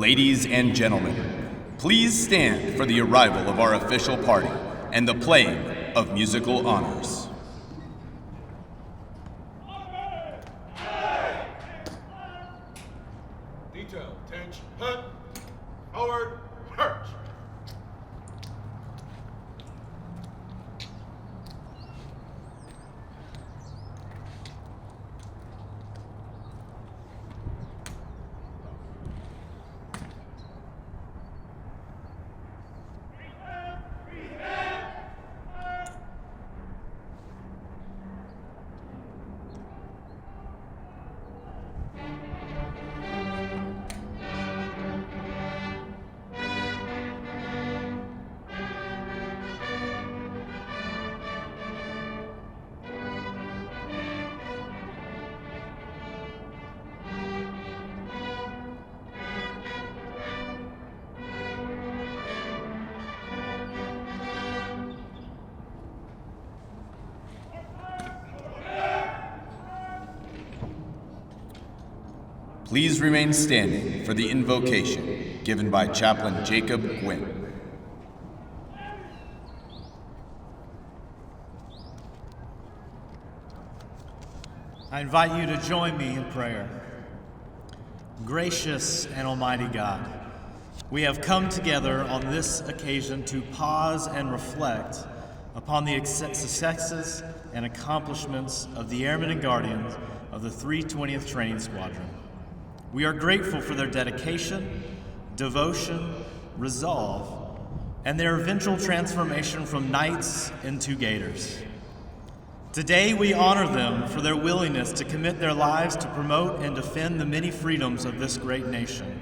Ladies and gentlemen, please stand for the arrival of our official party and the playing of musical honors. Detail, attention, head, forward, march. Please remain standing for the invocation given by Chaplain Jacob Gwynn. I invite you to join me in prayer. Gracious and Almighty God, we have come together on this occasion to pause and reflect upon the successes and accomplishments of the Airmen and Guardians of the 320th Training Squadron. We are grateful for their dedication, devotion, resolve, and their eventual transformation from knights into gators. Today, we honor them for their willingness to commit their lives to promote and defend the many freedoms of this great nation.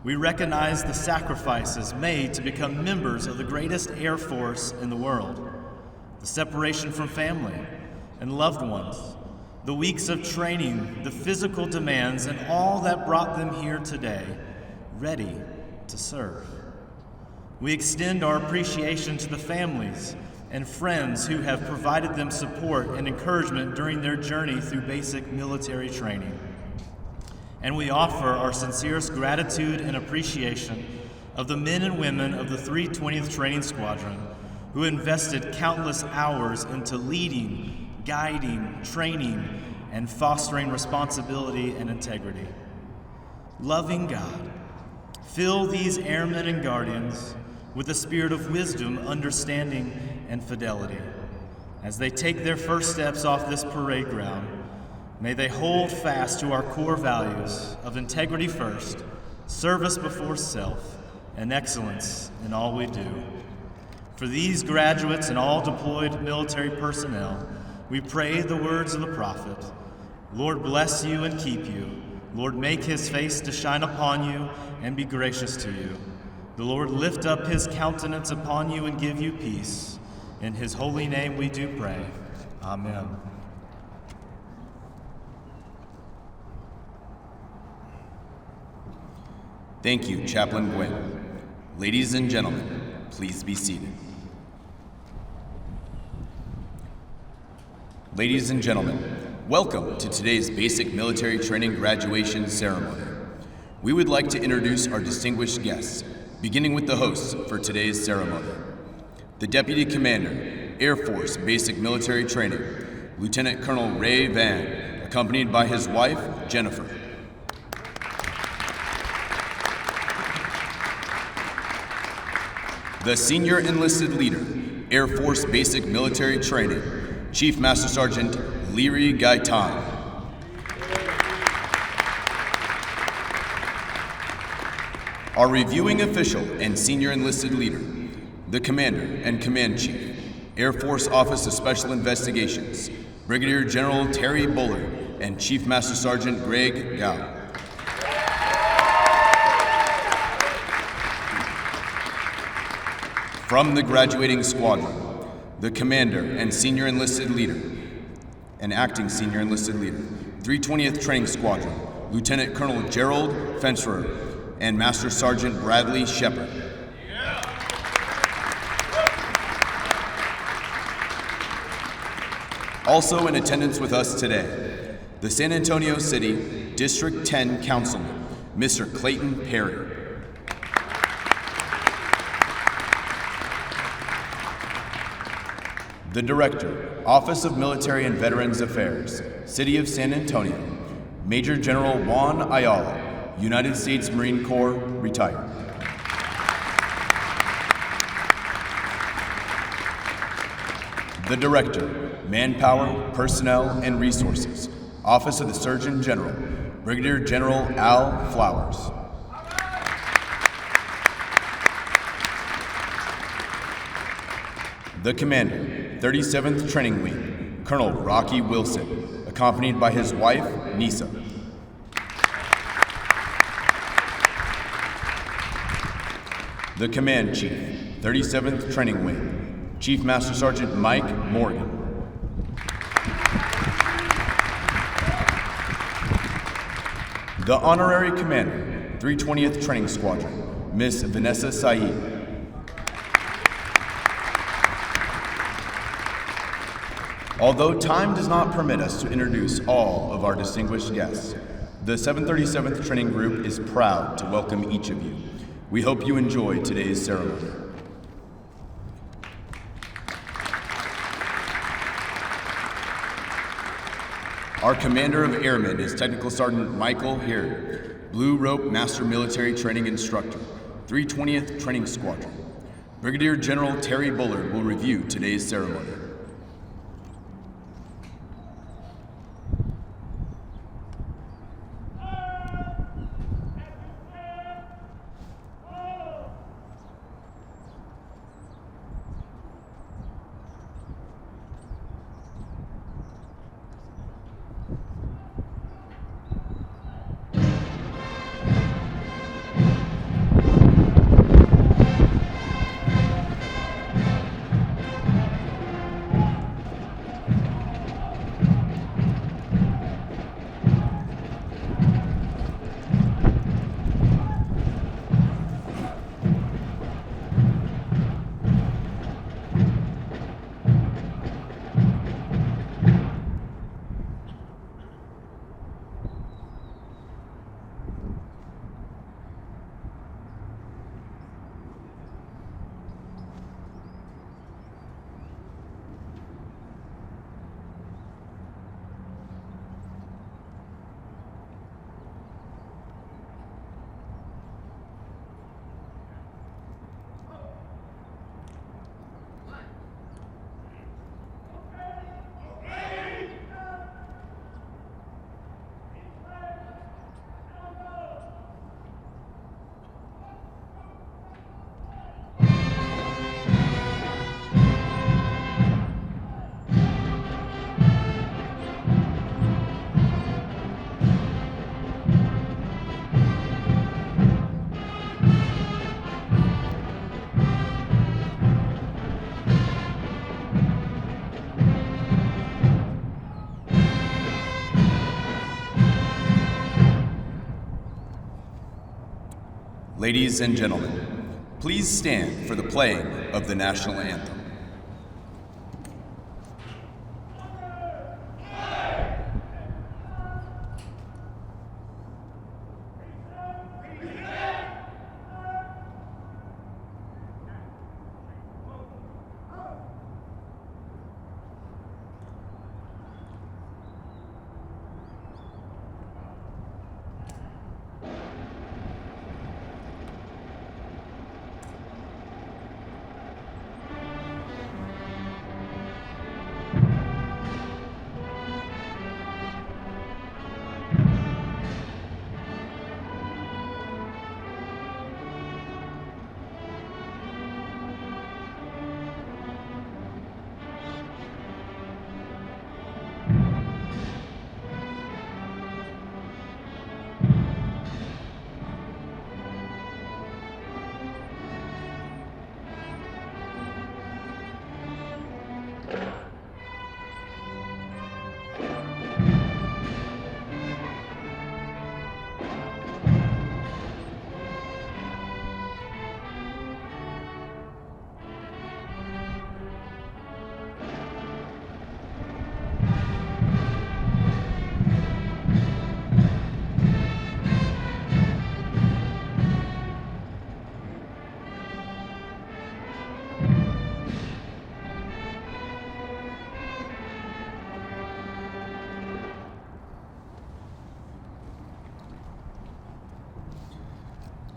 We recognize the sacrifices made to become members of the greatest Air Force in the world, the separation from family and loved ones, the weeks of training, the physical demands, and all that brought them here today, ready to serve. We extend our appreciation to the families and friends who have provided them support and encouragement during their journey through basic military training. And we offer our sincerest gratitude and appreciation of the men and women of the 320th Training Squadron who invested countless hours into leading, guiding, training, and fostering responsibility and integrity. Loving God, fill these airmen and guardians with a spirit of wisdom, understanding, and fidelity. As they take their first steps off this parade ground, may they hold fast to our core values of integrity first, service before self, and excellence in all we do. For these graduates and all deployed military personnel, we pray the words of the prophet. Lord bless you and keep you. Lord make his face to shine upon you and be gracious to you. The Lord lift up his countenance upon you and give you peace. In his holy name we do pray. Amen. Thank you, Chaplain Gwynn. Ladies and gentlemen, please be seated. Ladies and gentlemen, welcome to today's Basic Military Training Graduation Ceremony. We would like to introduce our distinguished guests, beginning with the hosts for today's ceremony. The Deputy Commander, Air Force Basic Military Training, Lieutenant Colonel Ray Vann, accompanied by his wife, Jennifer. The Senior Enlisted Leader, Air Force Basic Military Training, Chief Master Sergeant Leary Gaitan. Our reviewing official and Senior Enlisted Leader, the Commander and Command Chief, Air Force Office of Special Investigations, Brigadier General Terry Bullard and Chief Master Sergeant Greg Gow. From the graduating squadron, the Commander and Senior Enlisted Leader, and Acting Senior Enlisted Leader, 320th Training Squadron, Lieutenant Colonel Gerald Fensterer and Master Sergeant Bradley Shepard. Also in attendance with us today, the San Antonio City District 10 Councilman, Mr. Clayton Perry. The Director, Office of Military and Veterans Affairs, City of San Antonio, Major General Juan Ayala, United States Marine Corps, retired. The Director, Manpower, Personnel, and Resources, Office of the Surgeon General, Brigadier General Al Flowers. The Commander, 37th Training Wing, Colonel Rocky Wilson, accompanied by his wife, Nisa. The Command Chief, 37th Training Wing, Chief Master Sergeant Mike Morgan. The Honorary Commander, 320th Training Squadron, Miss Vanessa Saeed. Although time does not permit us to introduce all of our distinguished guests, the 737th Training Group is proud to welcome each of you. We hope you enjoy today's ceremony. Our Commander of Airmen is Technical Sergeant Michael Heard, Blue Rope Master Military Training Instructor, 320th Training Squadron. Brigadier General Terry Bullard will review today's ceremony. Ladies and gentlemen, please stand for the playing of the national anthem.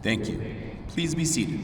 Thank you. Please be seated.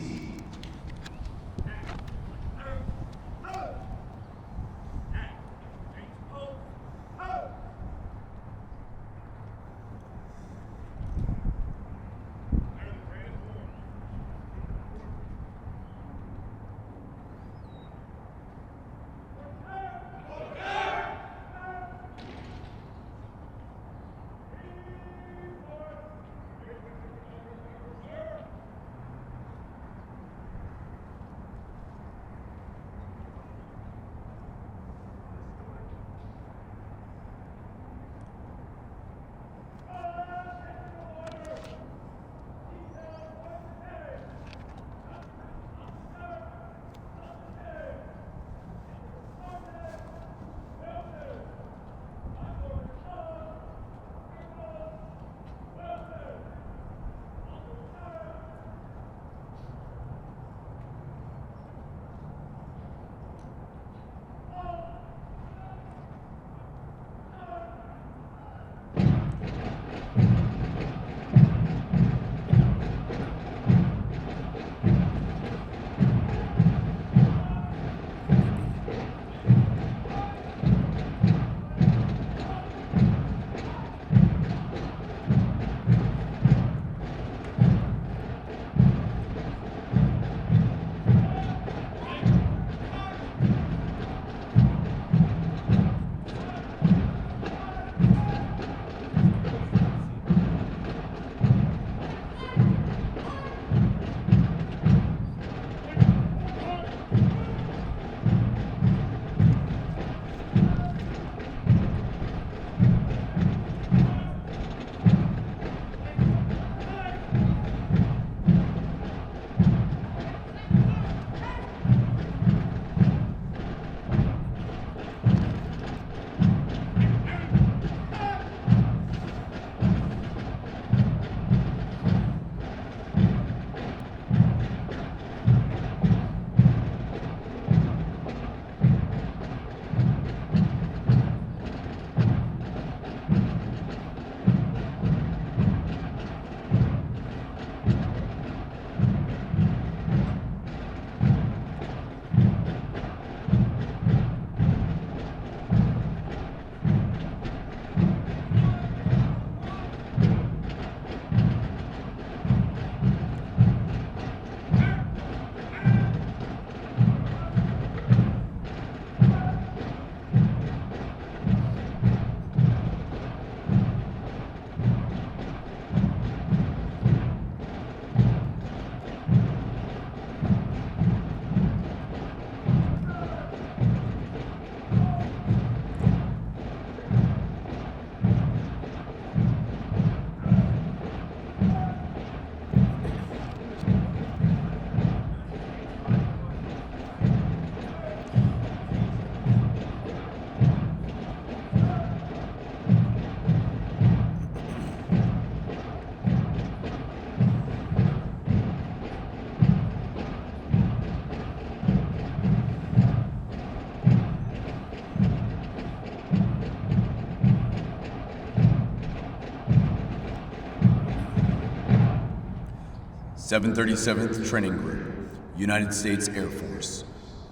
Seven 37th Training Group, United States Air Force,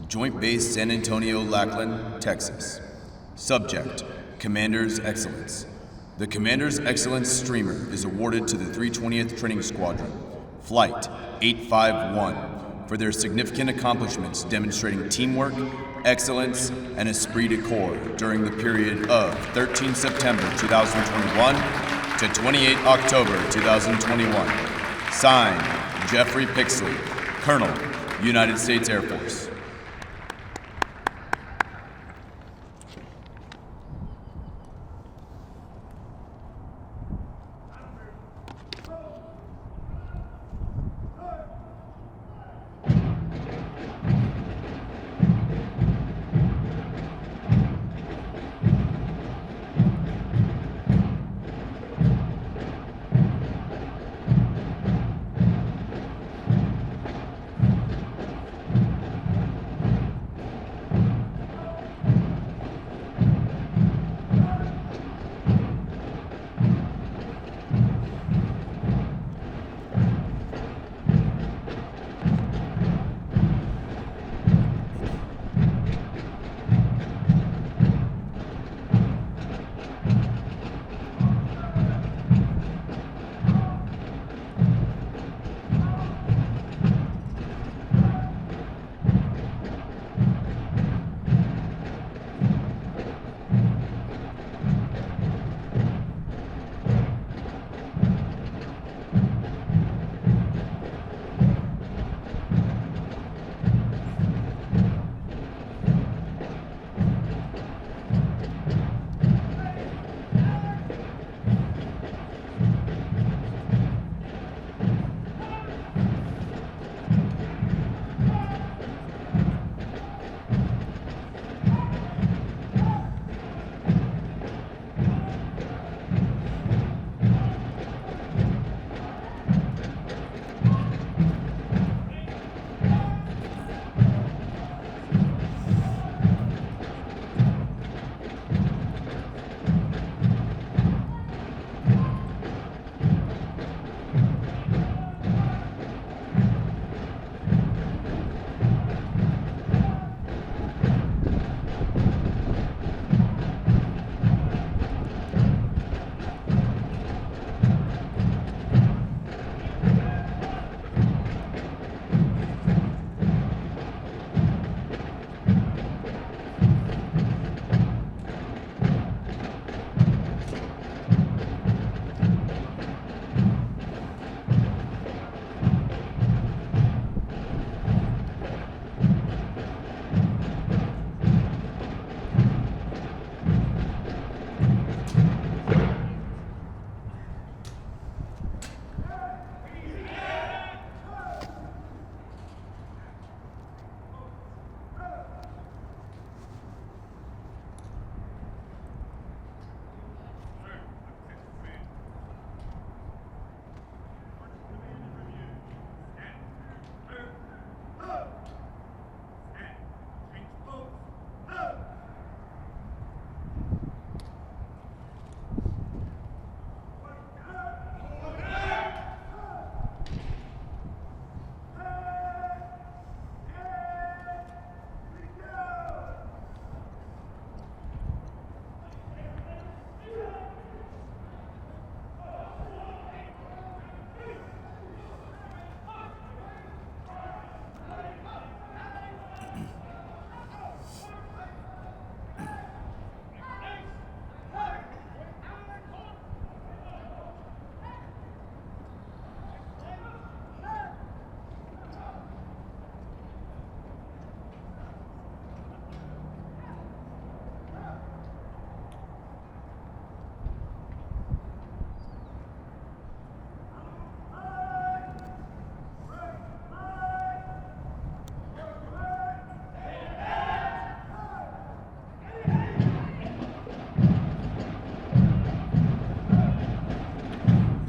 Joint Base San Antonio, Lackland, Texas. Subject, Commander's Excellence. The Commander's Excellence Streamer is awarded to the 320th Training Squadron, Flight 851, for their significant accomplishments demonstrating teamwork, excellence, and esprit de corps during the period of 13 September 2021 to 28 October 2021. Signed, Jeffrey Pixley, Colonel, United States Air Force.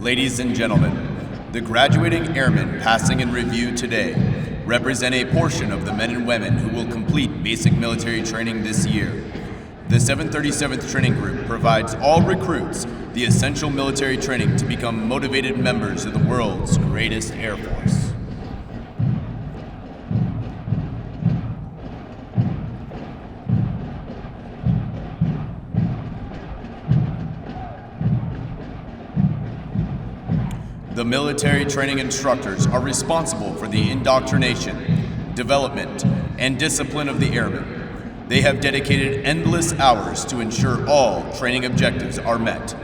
Ladies and gentlemen, the graduating airmen passing in review today represent a portion of the men and women who will complete basic military training this year. The 737th Training Group provides all recruits the essential military training to become motivated members of the world's greatest Air Force. The military training instructors are responsible for the indoctrination, development, and discipline of the airmen. They have dedicated endless hours to ensure all training objectives are met.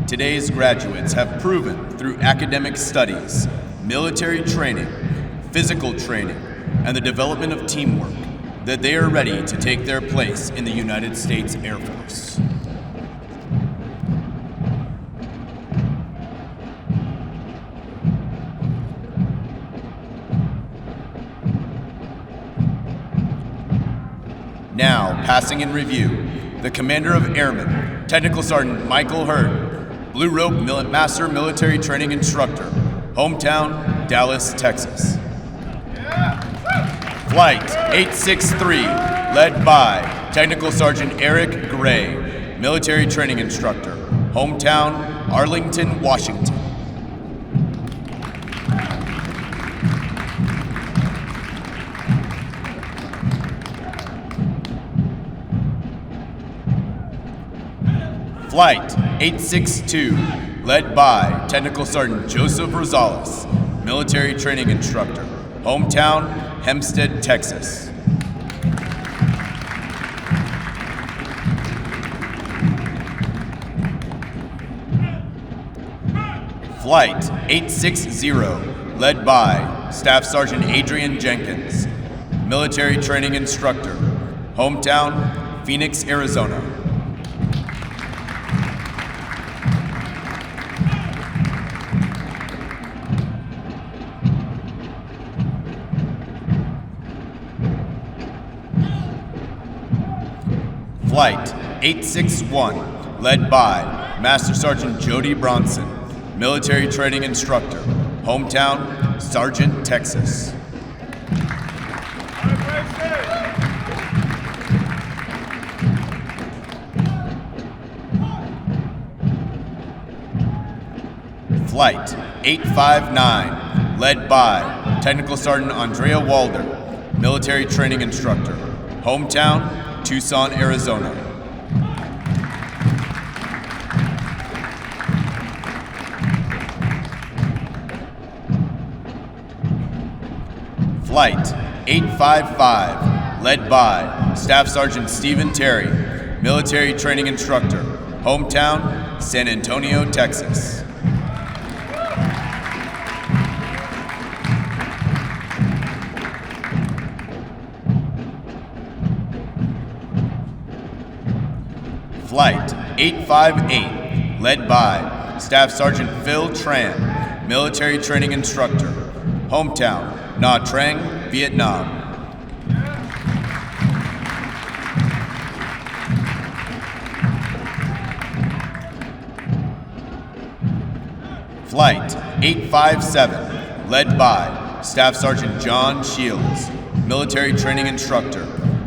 Today's graduates have proven through academic studies, military training, physical training, and the development of teamwork that they are ready to take their place in the United States Air Force. Now, passing in review, the Commander of Airmen, Technical Sergeant Michael Hurd, Blue Rope Master Military Training Instructor, hometown, Dallas, Texas. Flight 863, led by Technical Sergeant Eric Gray, Military Training Instructor, hometown, Arlington, Washington. Flight 862, led by Technical Sergeant Joseph Rosales, Military Training Instructor, hometown, Hempstead, Texas. Flight 860, led by Staff Sergeant Adrian Jenkins, Military Training Instructor, hometown, Phoenix, Arizona. Flight 861, led by Master Sergeant Jody Bronson, Military Training Instructor, hometown, Sargent, Texas. Flight 859, led by Technical Sergeant Andrea Walder, Military Training Instructor, hometown, Tucson, Arizona. Flight 855, led by Staff Sergeant Stephen Terry, Military Training Instructor, hometown, San Antonio, Texas. Flight 858, led by Staff Sergeant Phil Tran, Military Training Instructor, hometown, Nha Trang, Vietnam. Flight 857, led by Staff Sergeant John Shields, Military Training Instructor,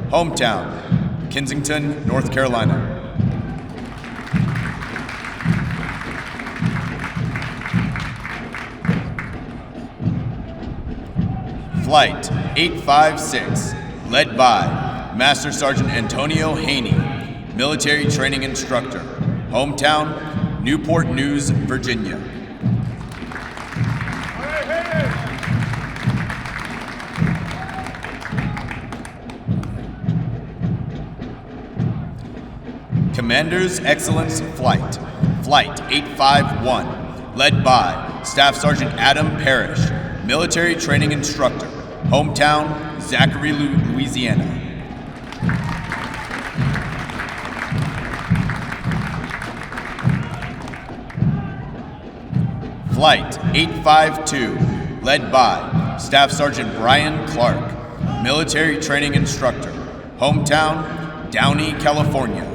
hometown, Kensington, North Carolina. Flight 856, led by Master Sergeant Antonio Haney, Military Training Instructor, hometown, Newport News, Virginia. Commander's Excellence Flight, Flight 851, led by Staff Sergeant Adam Parrish, Military Training Instructor, hometown, Zachary, Louisiana. Flight 852, led by Staff Sergeant Brian Clark, military training instructor, hometown, Downey, California.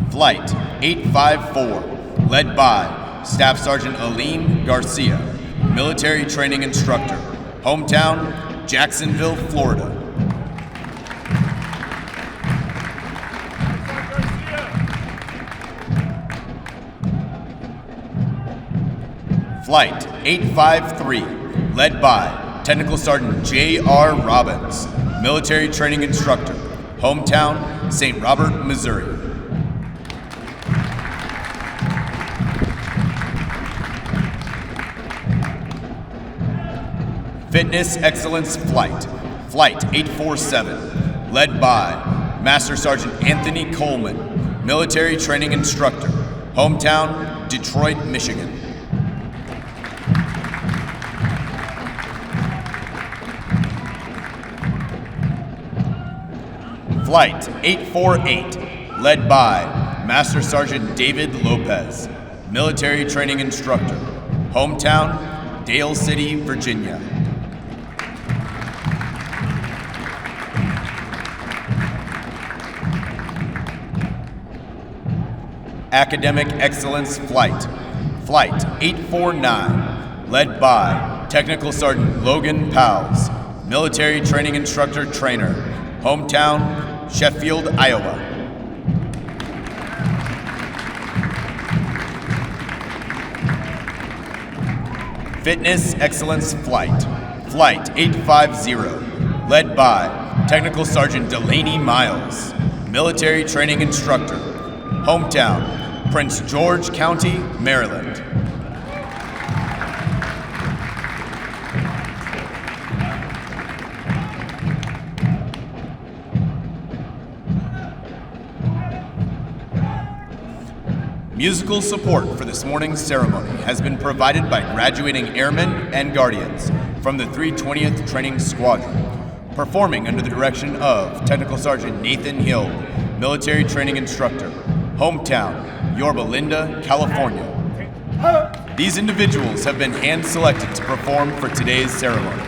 Flight 854, led by Staff Sergeant Aline Garcia, military training instructor, hometown, Jacksonville, Florida. Flight 853, led by Technical Sergeant J.R. Robbins, military training instructor, hometown, St. Robert, Missouri. Fitness Excellence Flight, Flight 847, led by Master Sergeant Anthony Coleman, military training instructor, hometown, Detroit, Michigan. Flight 848, led by Master Sergeant David Lopez, military training instructor, hometown, Dale City, Virginia. Academic Excellence Flight, Flight 849, led by Technical Sergeant Logan Powles, military training instructor trainer, hometown, Sheffield, Iowa. Fitness Excellence Flight, Flight 850, led by Technical Sergeant Delaney Miles, military training instructor, hometown, Prince George County, Maryland. Musical support for this morning's ceremony has been provided by graduating airmen and guardians from the 320th Training Squadron, performing under the direction of Technical Sergeant Nathan Hill, military training instructor, hometown, Yorba Linda, California. These individuals have been hand-selected to perform for today's ceremony.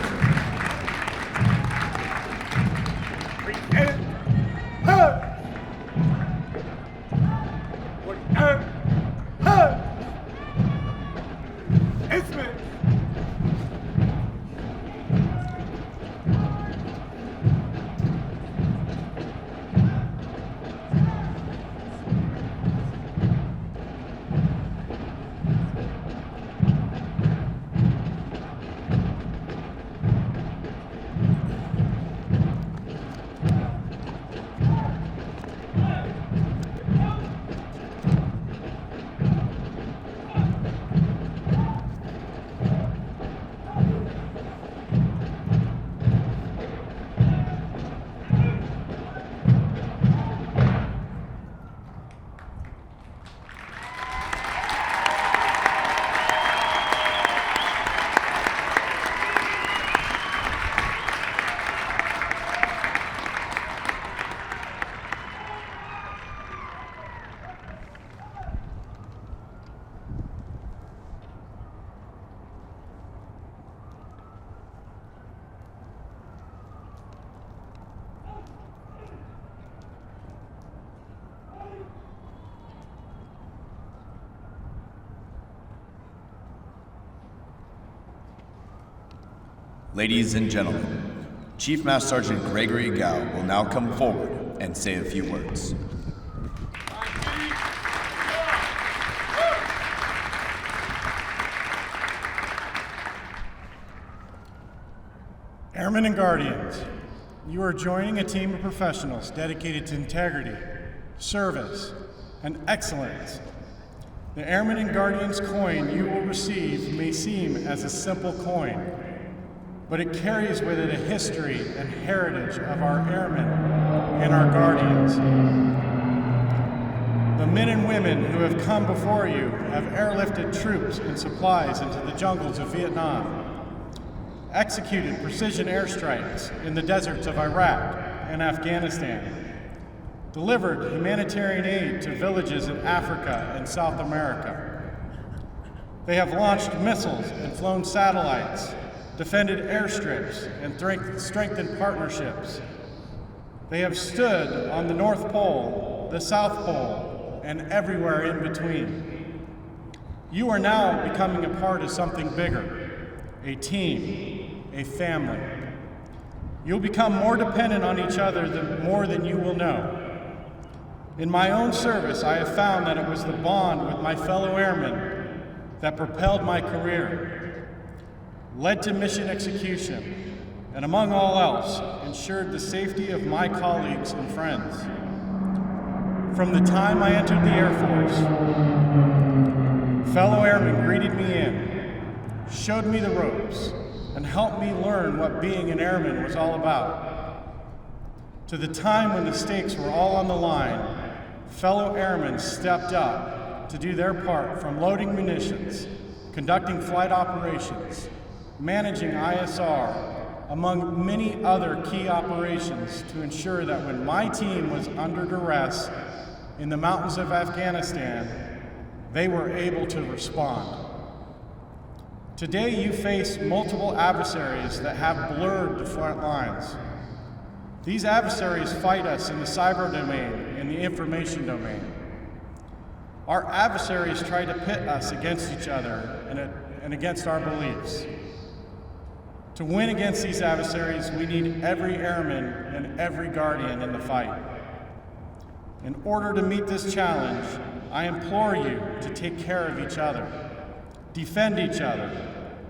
Ladies and gentlemen, Chief Master Sergeant Gregory Gao will now come forward and say a few words. Airmen and Guardians, you are joining a team of professionals dedicated to integrity, service, and excellence. The Airmen and Guardians coin you will receive may seem as a simple coin, but it carries with it a history and heritage of our airmen and our guardians. The men and women who have come before you have airlifted troops and supplies into the jungles of Vietnam, executed precision airstrikes in the deserts of Iraq and Afghanistan, delivered humanitarian aid to villages in Africa and South America, They have launched missiles and flown satellites, defended airstrips, and strengthened partnerships. They have stood on the North Pole, the South Pole, and everywhere in between. You are now becoming a part of something bigger, a team, a family. You'll become more dependent on each other more than you will know. In my own service, I have found that it was the bond with my fellow airmen that propelled my career, led to mission execution, and among all else, ensured the safety of my colleagues and friends. From the time I entered the Air Force, fellow airmen greeted me in, showed me the ropes, and helped me learn what being an airman was all about. To the time when the stakes were all on the line, fellow airmen stepped up to do their part, from loading munitions, conducting flight operations, managing ISR, among many other key operations, to ensure that when my team was under duress in the mountains of Afghanistan, they were able to respond. Today you face multiple adversaries that have blurred the front lines. These adversaries fight us in the cyber domain and the information domain. Our adversaries try to pit us against each other and against our beliefs. To win against these adversaries, we need every airman and every guardian in the fight. In order to meet this challenge, I implore you to take care of each other, defend each other,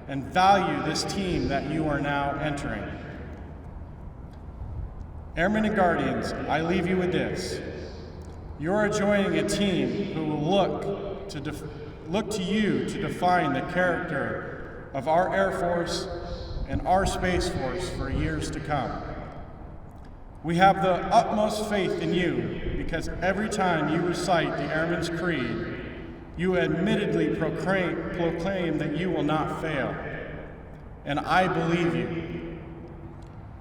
and value this team that you are now entering. Airmen and Guardians, I leave you with this. You are joining a team who will look to you to define the character of our Air Force and our Space Force for years to come. We have the utmost faith in you because every time you recite the Airman's Creed, you admittedly proclaim that you will not fail. And I believe you.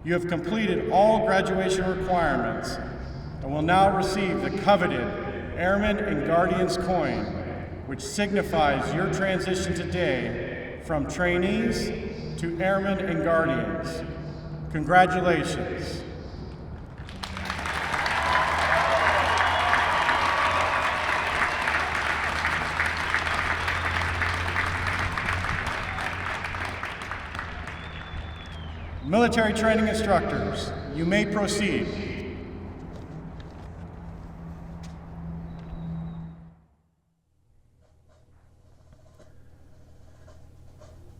You have completed all graduation requirements and will now receive the coveted Airman and Guardians coin, which signifies your transition today from trainees to Airmen and Guardians. Congratulations. Military training instructors, you may proceed.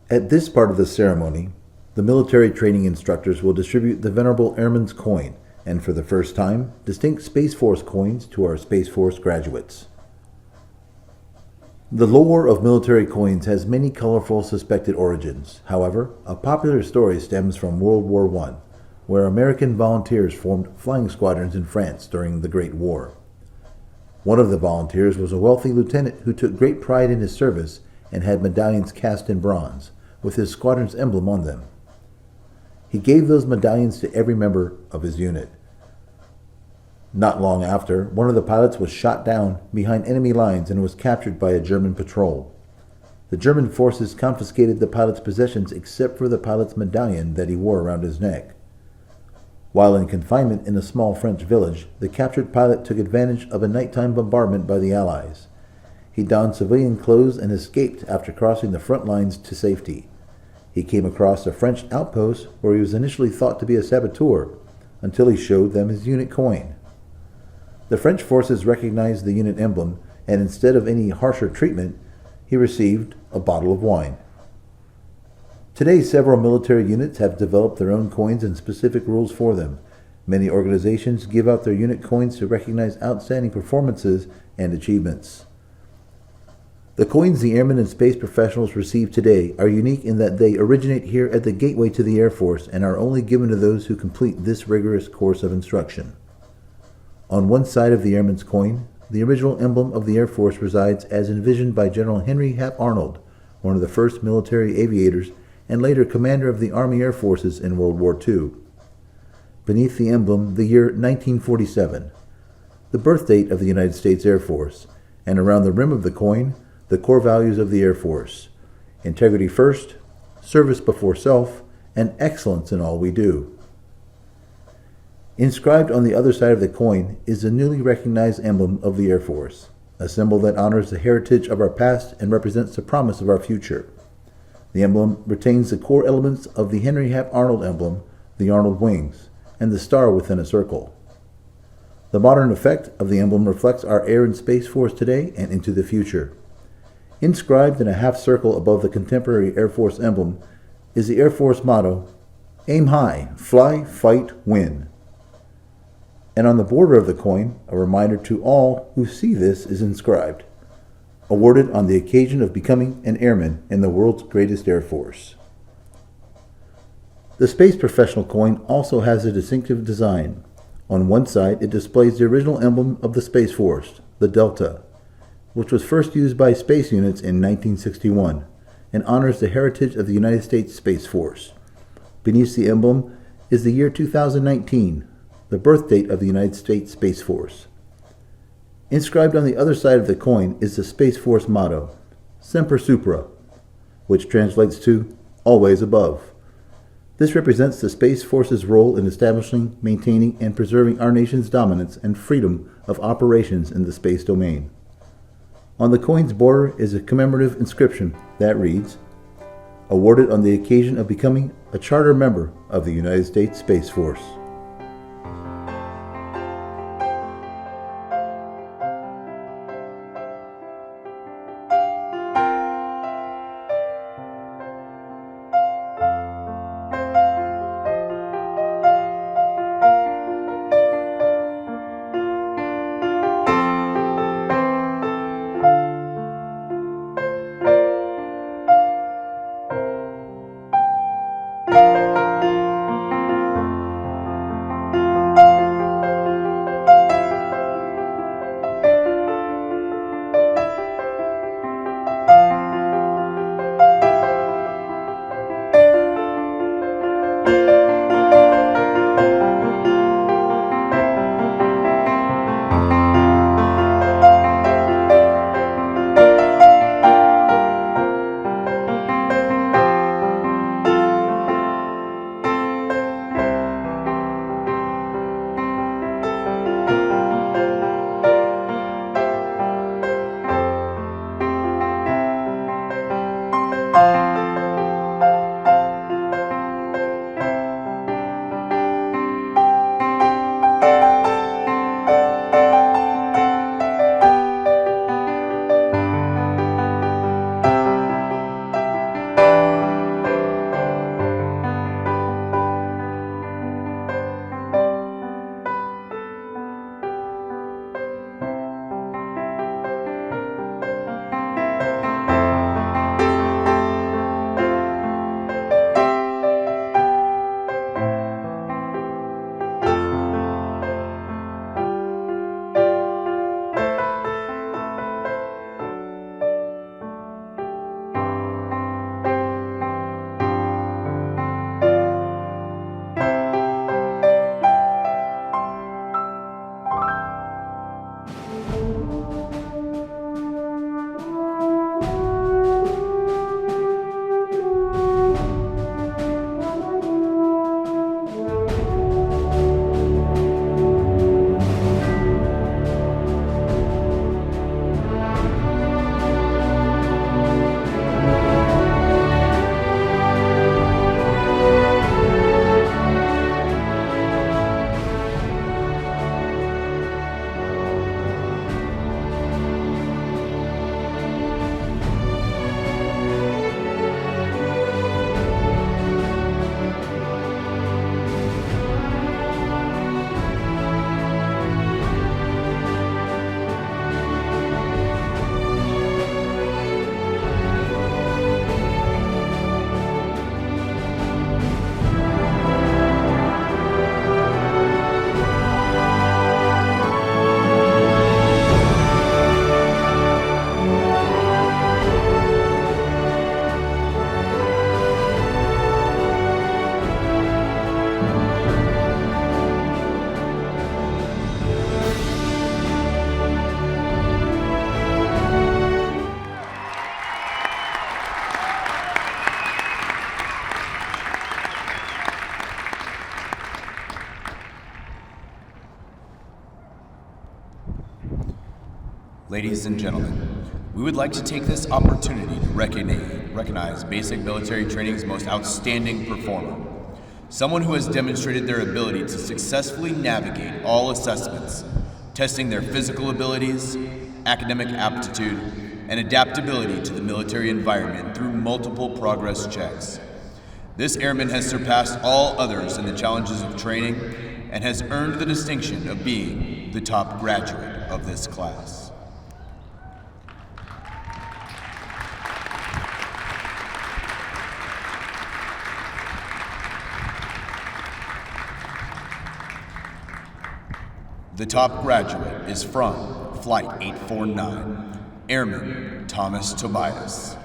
At this part of the ceremony, the military training instructors will distribute the Venerable Airman's Coin, and for the first time, distinct Space Force coins to our Space Force graduates. The lore of military coins has many colorful suspected origins. However, a popular story stems from World War I, where American volunteers formed flying squadrons in France during the Great War. One of the volunteers was a wealthy lieutenant who took great pride in his service and had medallions cast in bronze, with his squadron's emblem on them. He gave those medallions to every member of his unit. Not long after, one of the pilots was shot down behind enemy lines and was captured by a German patrol. The German forces confiscated the pilot's possessions except for the pilot's medallion that he wore around his neck. While in confinement in a small French village, the captured pilot took advantage of a nighttime bombardment by the Allies. He donned civilian clothes and escaped after crossing the front lines to safety. He came across a French outpost where he was initially thought to be a saboteur, until he showed them his unit coin. The French forces recognized the unit emblem, and instead of any harsher treatment, he received a bottle of wine. Today, several military units have developed their own coins and specific rules for them. Many organizations give out their unit coins to recognize outstanding performances and achievements. The coins the airmen and space professionals receive today are unique in that they originate here at the gateway to the Air Force and are only given to those who complete this rigorous course of instruction. On one side of the airman's coin, the original emblem of the Air Force resides as envisioned by General Henry Hap Arnold, one of the first military aviators and later commander of the Army Air Forces in World War II. Beneath the emblem, the year 1947, the birth date of the United States Air Force, and around the rim of the coin, the core values of the Air Force: integrity first, service before self, and excellence in all we do. Inscribed on the other side of the coin is the newly recognized emblem of the Air Force, a symbol that honors the heritage of our past and represents the promise of our future. The emblem retains the core elements of the Henry Hap Arnold emblem, the Arnold wings, and the star within a circle. The modern effect of the emblem reflects our Air and Space Force today and into the future. Inscribed in a half circle above the contemporary Air Force emblem is the Air Force motto, "Aim high, fly, fight, win." And on the border of the coin, a reminder to all who see this is inscribed, "Awarded on the occasion of becoming an airman in the world's greatest Air Force." The Space Professional coin also has a distinctive design. On one side, it displays the original emblem of the Space Force, the Delta, which was first used by space units in 1961 and honors the heritage of the United States Space Force. Beneath the emblem is the year 2019, the birth date of the United States Space Force. Inscribed on the other side of the coin is the Space Force motto, Semper Supra, which translates to always above. This represents the Space Force's role in establishing, maintaining, and preserving our nation's dominance and freedom of operations in the space domain. On the coin's border is a commemorative inscription that reads, "Awarded on the occasion of becoming a charter member of the United States Space Force." Ladies and gentlemen, we would like to take this opportunity to recognize basic military training's most outstanding performer, someone who has demonstrated their ability to successfully navigate all assessments, testing their physical abilities, academic aptitude, and adaptability to the military environment through multiple progress checks. This airman has surpassed all others in the challenges of training and has earned the distinction of being the top graduate of this class. The top graduate is from Flight 849, Airman Thomas Tobias.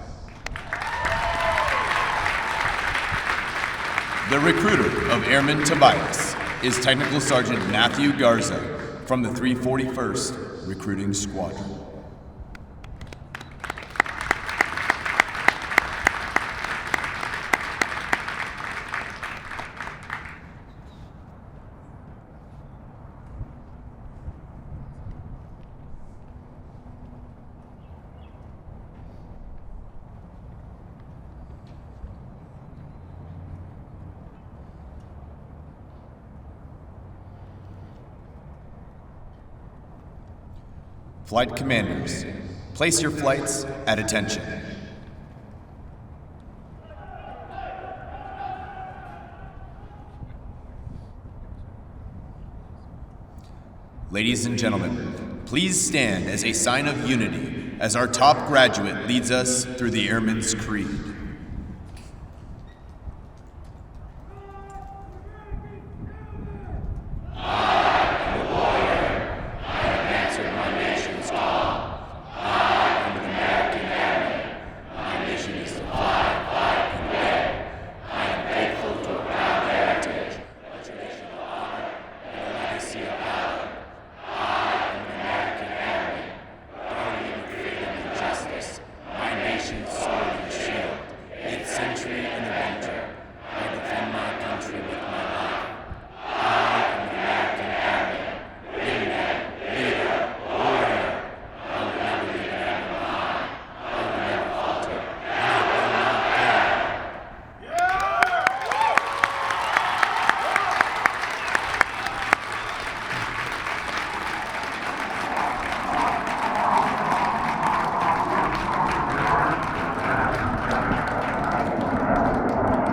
The recruiter of Airman Tobias is Technical Sergeant Matthew Garza from the 341st Recruiting Squadron. Flight commanders, place your flights at attention. Ladies and gentlemen, please stand as a sign of unity as our top graduate leads us through the Airman's Creed.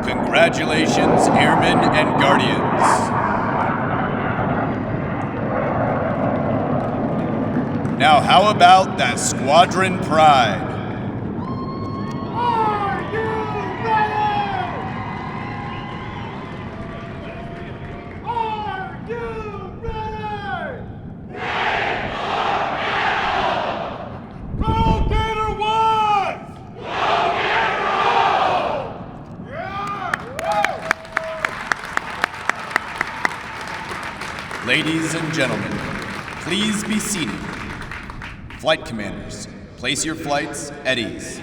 Congratulations, Airmen and Guardians. Now, how about that squadron pride? Are you ready? Are you ready? Roll Gator 1! Ladies and gentlemen, please be seated. Flight commanders, place your flights at ease.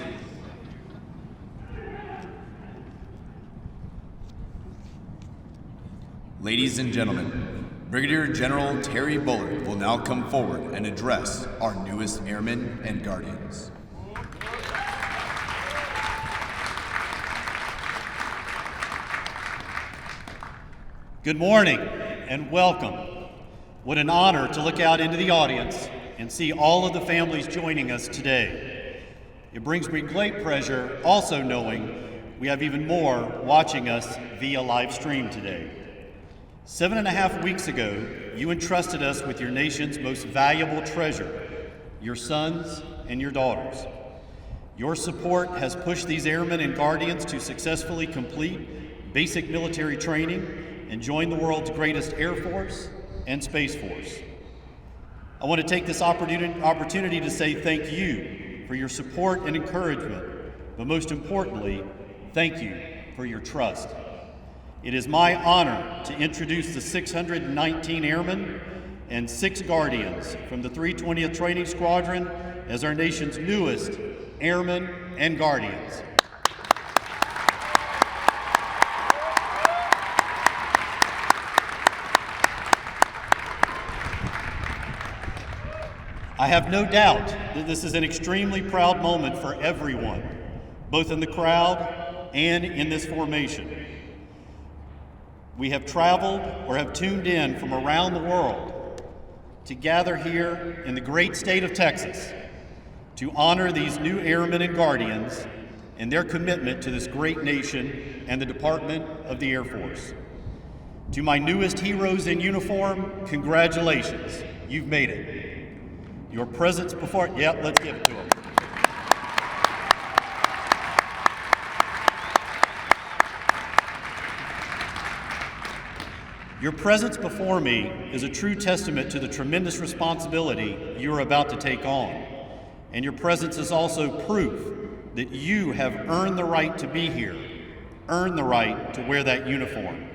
Ladies and gentlemen, Brigadier General Terry Bullard will now come forward and address our newest airmen and guardians. Good morning and welcome. What an honor to look out into the audience and see all of the families joining us today. It brings me great pleasure also knowing we have even more watching us via live stream today. 7.5 weeks ago, you entrusted us with your nation's most valuable treasure, your sons and your daughters. Your support has pushed these airmen and guardians to successfully complete basic military training and join the world's greatest Air Force and Space Force. I want to take this opportunity to say thank you for your support and encouragement, but most importantly, thank you for your trust. It is my honor to introduce the 619 Airmen and 6 Guardians from the 320th Training Squadron as our nation's newest Airmen and Guardians. I have no doubt that this is an extremely proud moment for everyone, both in the crowd and in this formation. We have traveled or have tuned in from around the world to gather here in the great state of Texas to honor these new airmen and guardians and their commitment to this great nation and the Department of the Air Force. To my newest heroes in uniform, congratulations, you've made it. Your presence before, let's give it to them. Your presence before me is a true testament to the tremendous responsibility you are about to take on. And your presence is also proof that you have earned the right to be here, earned the right to wear that uniform,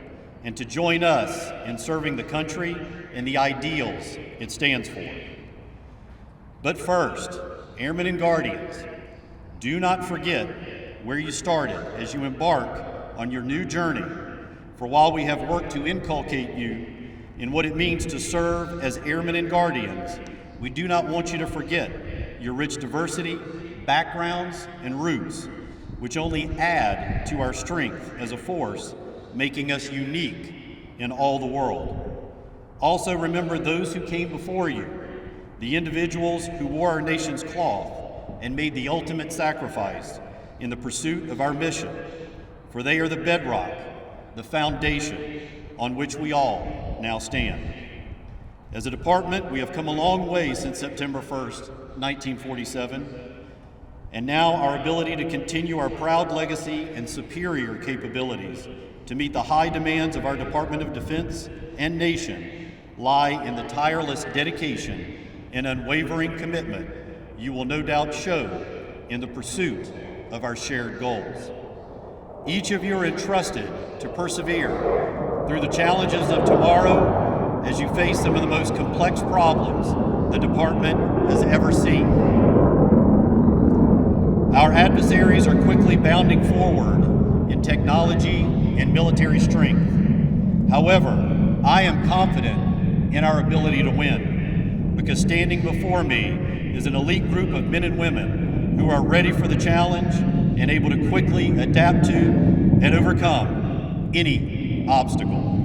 and to join us in serving the country and the ideals it stands for. But first, Airmen and Guardians, do not forget where you started as you embark on your new journey. For while we have worked to inculcate you in what it means to serve as Airmen and Guardians, we do not want you to forget your rich diversity, backgrounds, and roots, which only add to our strength as a force, making us unique in all the world. Also remember those who came before you, the individuals who wore our nation's cloth and made the ultimate sacrifice in the pursuit of our mission, for they are the bedrock, the foundation on which we all now stand. As a department, we have come a long way since September 1st, 1947, and now our ability to continue our proud legacy and superior capabilities to meet the high demands of our Department of Defense and nation lie in the tireless dedication and unwavering commitment you will no doubt show in the pursuit of our shared goals. Each of you are entrusted to persevere through the challenges of tomorrow as you face some of the most complex problems the department has ever seen. Our adversaries are quickly bounding forward in technology and military strength. However, I am confident in our ability to win, because standing before me is an elite group of men and women who are ready for the challenge and able to quickly adapt to and overcome any obstacle.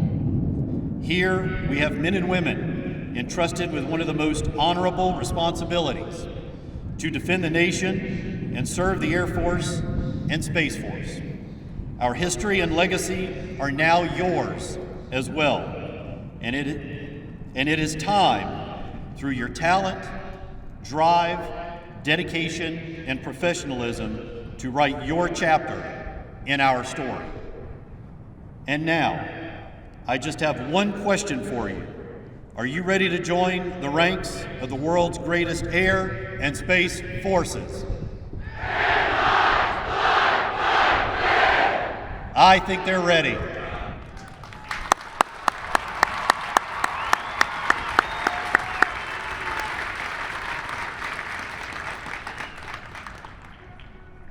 Here, we have men and women entrusted with one of the most honorable responsibilities: to defend the nation and serve the Air Force and Space Force. Our history and legacy are now yours as well, and it is time, through your talent, drive, dedication, and professionalism, to write your chapter in our story. And now, I just have one question for you. Are you ready to join the ranks of the world's greatest air and space forces? I think they're ready.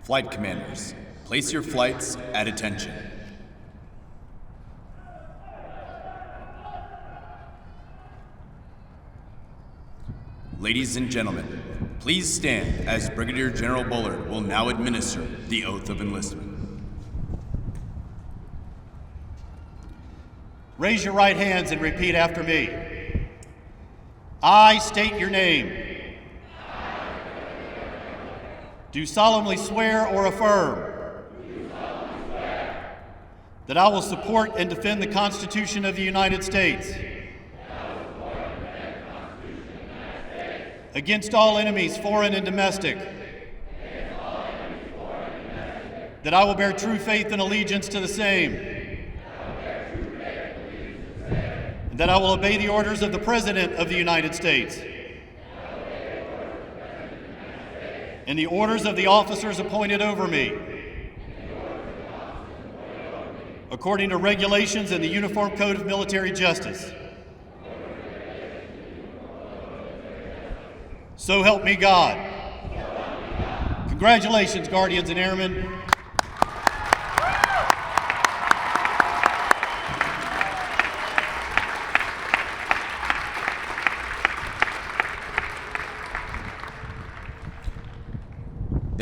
Flight commanders, place your flights at attention. Ladies and gentlemen, please stand as Brigadier General Bullard will now administer the oath of enlistment. Raise your right hands and repeat after me. I state your name. Do solemnly swear or affirm that I will support and defend the Constitution of the United States against all enemies, foreign and domestic, that I will bear true faith and allegiance to the same, and that I will obey the orders of the President of the United States and the orders of the officers appointed over me, according to regulations in the Uniform Code of Military Justice. So help me God. Congratulations, Guardians and Airmen.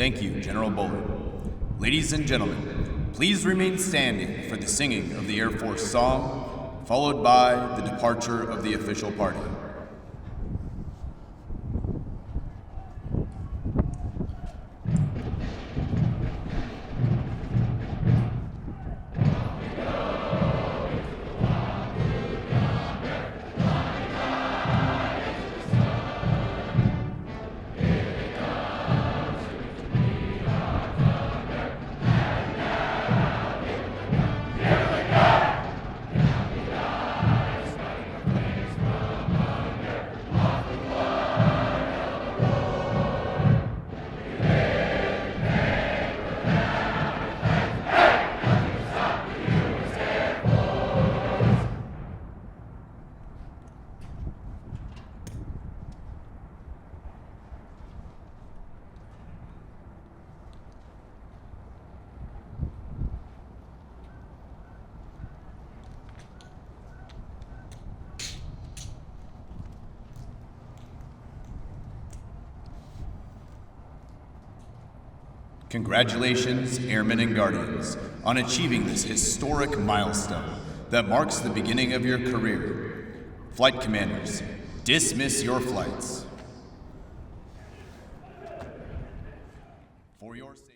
Thank you, General Bullard. Ladies and gentlemen, please remain standing for the singing of the Air Force song, followed by the departure of the official party. Congratulations, Airmen and Guardians, on achieving this historic milestone that marks the beginning of your career. Flight commanders, dismiss your flights. For your safety.